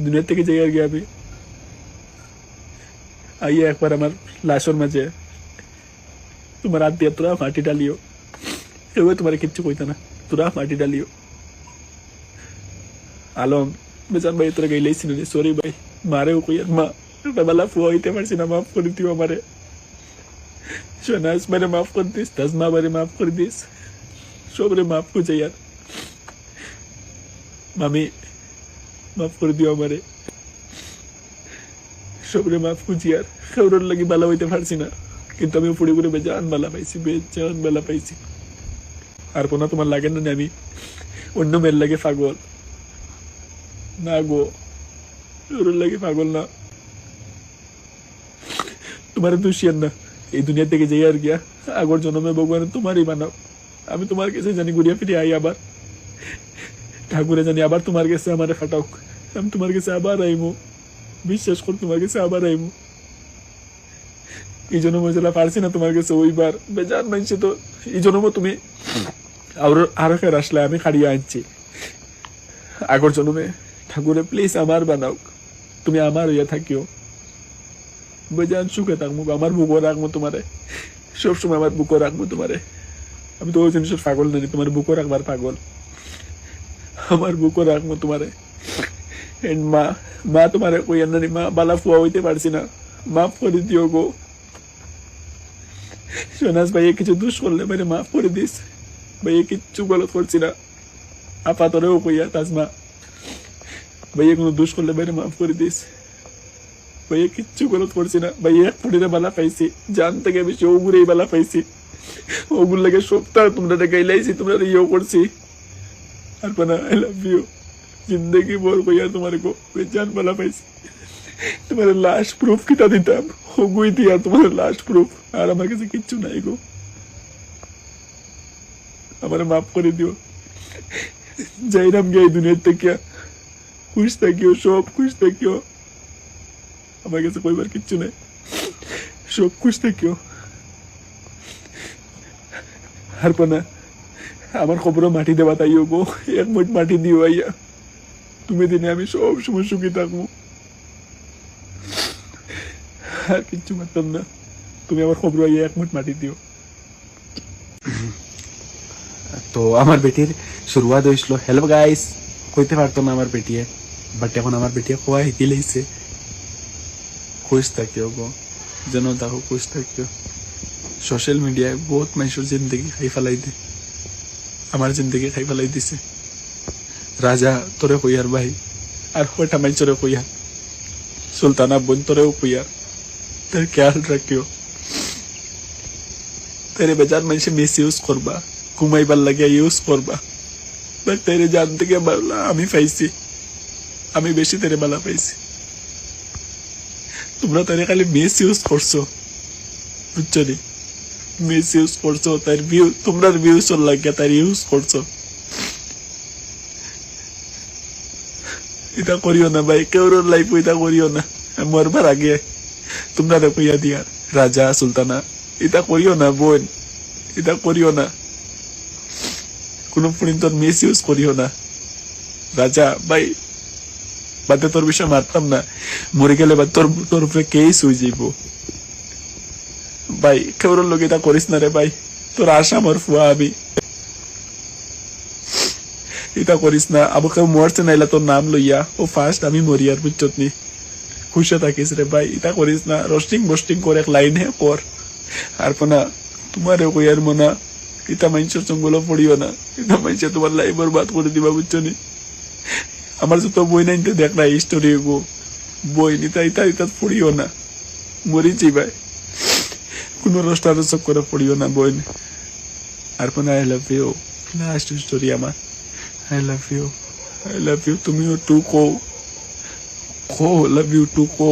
দুনিয়া থেকে যাই আর কি আমি আইয়া একবার আমার লাশর মাঝে তোমার হাত দিয়ে তোরা মাটি ডালিও, এবার তোমার কিচ্ছু কইতা না, তোরা মাটি ডালিও। আলম বেচান ভাই তোরা গেলেই ছিল, সরি ভাই, মারেও কই আর মা বেলা ফুয়া হইতে পারছি না, মাফ করে দিও আমারে। শোনাস মারে মাফ করে দিস, তাজমা বারে মাফ করে দিস, সবরে মাফ করে যাই আর মামি মাফ করে দিও আমারে, সবরে মাফ খুঁজি আর খেউরোর লাগি বালা হইতে পারছি না, কিন্তু আমি পুড়ে পুড়ে বেজান বালা পাইছি, বেজান বালা পাইছি। আর কোনো তোমার লাগে না আমি অন্য মেয়ের লাগে পাগল না গো, ওর লাগে পাগল না, তোমার দুষিয়ান না। এই দুনিয়া থেকে যাই আর গিয়া আগর জন্মে ভগবান তোমারই বানাও, আমি তোমার কাছে জানি ঘুরিয়া ফিরে আই, আবার ঠাকুরে জানি আবার তোমার কাছে আমার ফাটাও, আমি তোমার কাছে আবার আইমু, বিশ্বাস কর তোমার কাছে আবার আইমু। এই জন্ম মজলা পারছি না তোমার কাছে ওইবার, বেজান মানছে তো এই জন্ম তুমি আরো ফের আসলে আমি খাড়িয়ে আনছি। আগর জন্মে ঠাকুরে প্লিজ আমার বানাও, তুমি আমার হইয়া থাকিও, বেজান সুখে থাকবো, আমার বুকও রাখবো তোমারে, সবসময় আমার বুকও রাখবো তোমারে। আমি তো ওই জিনিসের পাগল জানি, তোমার বুকও রাখবার পাগল, আমার বুকও রাখবো তোমারে। মা মা তোমারে কইয়া নানি, মা বালা ফুয়া হইতে পারছি না, মাফ করে দিও গো। সোনাস ভাইয়ে কিছু দুষ করলে মানে মাফ করে দিস, ভাইয়ে কিচ্ছু গলত করছি না, আপা তোরেও কইয়া তাজমা ভাইয়ে কোনো দুষ করলে বাইরে মাফ করে দিস, ভাইয়া কিচ্ছু গলত করছি না, ভাইয়া এক ফুটিরে বালা পাইছি, জান থেকে বেশি ওগুরেই বালা পাইছি, ওগুর লাগে সপ্তাহ তোমরা গাইলাইছি, তোমরা ইয়েও করছি। আর পানা আই লাভ ইউ, জিন্দগি ভর কইয়া তোমার গো জান বালা পাইছি, তোমার লাস্ট প্রুফ কিতা দিতাম, ওগুই দিয়া তোমার লাস্ট প্রুফ, আর আমার কাছে কিচ্ছু নাই গো, আমার মাফ করে দিও। যাইরাম গে এই দুনিয়ার থেকে, খুশ থাকিও, সব খুশ থাকিও, আমার কাছে কইবার কিচ্ছু নাই, সব খুশ থাকিও। আর পানা আমার খবরও মাটি দেওয়া তাইও গো, এক মুঠ মাটি দিও আইয়া, তুমি দিনে আমি সব সময় সুখী থাকবো, আর কিচ্ছু পারতাম না, তুমি আমার খবর আইয়া এক মুঠ মাটি দিও। তো আমার বেটির শুরুয়াত হয়েছিল, হ্যালো গাইস কইতে পারতো না আমার বেটিয়ে, বাট এখন আমার বেটিয়ে খোয়া শিকি লাইছে। খুশ থাকিও গো, যেন তাকে খুশ থাকিও। সোশ্যাল মিডিয়ায় বহুত মানুষের জিন্দগি খাই ফেলাই দে, আমার জিন্দগি খাই ফেলাই দিছে। রাজা তোরে কইয়ার ভাই, আর কয়টা মানুষরে কইয়ার, সুলতানা বোন তোরেও কইয়ার, তার খেয়াল রাখিও। তেরে বেজার মানুষে মিস ইউজ করবা, ঘুমাইবার লাগে ইউজ করবা, বাট তেরে জান থেকে বালা আমি পাইছি, আমি বেশি তেরে বালা পাইছি, তোমরা তারে খালি মিস ইউজ করছো, বুঝছো নি, মিস ইউজ করছো, তার ভিউ তোমরা ভিউ চল লাগে তার ইউজ করছো। এটা করিও না ভাই, কেউর লাইফ এটা করিও না, মরবার আগে তোমরা কইয়া দিয়া, রাজা সুলতানা এটা করিও না বোন, এটা করিও না, কোনো পরিন্তর মিস ইউজ করিও না। রাজা ভাই বাদে তোর বিষয় মারতাম না, মরে গেলে বা তোর উপরে কেস হয়ে যাইব ভাই, কেউর লোক এটা করিস না রে ভাই, তোর আশা আমার ফুয়া আমি, এটা করিস না। আবু কেউ মরছে নাইলা তোর নাম লইয়া ও ফার্স্ট আমি মরি, আর বুঝছত নি, খুশি থাকিস রে ভাই, এটা করিস না, রোস্টিং বোস্টিং করে এক লাইন হে কর। আর না তোমারও কইয়ার মনা, এটা মানুষের সঙ্গল পড়িও না, এটা মানুষে তোমার লাইফ বরবাদ করে দিবা, বুঝছো নি। আমার যত বই নাইতে দেখ না স্টোরি গো, বই নিতা ইতা ইতা পড়িও না, মরিছি ভাই, কোনো রোস্টারোসক করে পড়িও না বই। আর I love you, last story আমার, I love you, I love you, তুমিও টু কো লাভ ইউ টু কো।